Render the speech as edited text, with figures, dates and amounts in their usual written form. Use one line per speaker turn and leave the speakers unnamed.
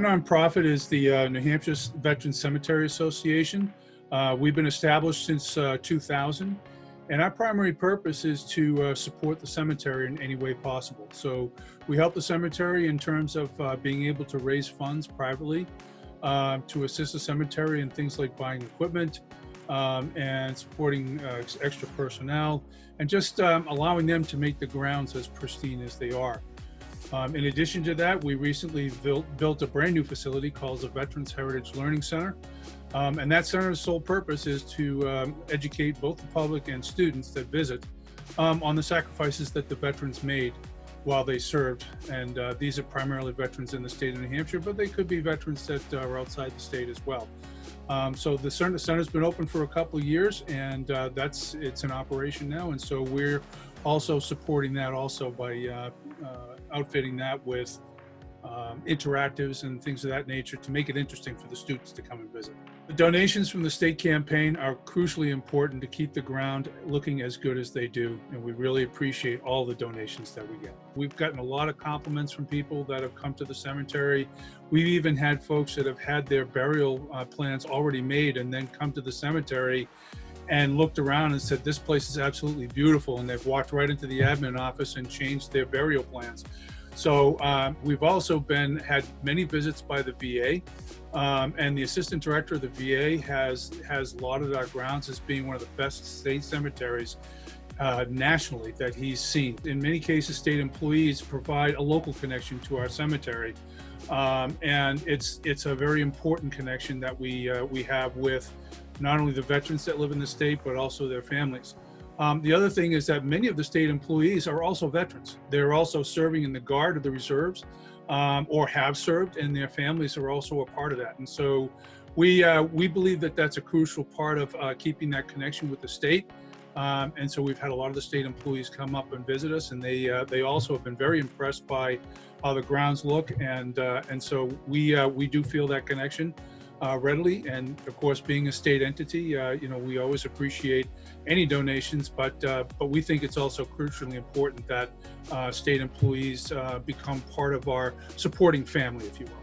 nonprofit is the New Hampshire Veterans Cemetery Association. We've been established since 2000, and our primary purpose is to support the cemetery in any way possible. So we help the cemetery in terms of being able to raise funds privately to assist the cemetery in things like buying equipment and supporting extra personnel, and just allowing them to make the grounds as pristine as they are. In addition to that, we recently built a brand new facility called the Veterans Heritage Learning Center. And that center's sole purpose is to educate both the public and students that visit on the sacrifices that the veterans made while they served. And these are primarily veterans in the state of New Hampshire, but they could be veterans that are outside the state as well. So the center's been open for a couple of years, and it's in operation now. And so we're also supporting that also by outfitting that with interactives and things of that nature to make it interesting for the students to come and visit. The donations from the state campaign are crucially important to keep the ground looking as good as they do, and we really appreciate all the donations that we get. We've gotten a lot of compliments from people that have come to the cemetery. We've even had folks that have had their burial plans already made and then come to the cemetery and looked around and said, this place is absolutely beautiful, and they've walked right into the admin office and changed their burial plans. So we've also had many visits by the VA, and the assistant director of the VA has lauded our grounds as being one of the best state cemeteries nationally that he's seen. In many cases, state employees provide a local connection to our cemetery, and it's a very important connection that we have with not only the veterans that live in the state, but also their families. The other thing is that many of the state employees are also veterans. They're also serving in the Guard or the Reserves, or have served, and their families are also a part of that. And so we believe that that's a crucial part of keeping that connection with the state. And so we've had a lot of the state employees come up and visit us, and they also have been very impressed by how the grounds look. And so we do feel that connection readily. And of course, being a state entity, we always appreciate any donations, but we think it's also crucially important that state employees become part of our supporting family, if you will.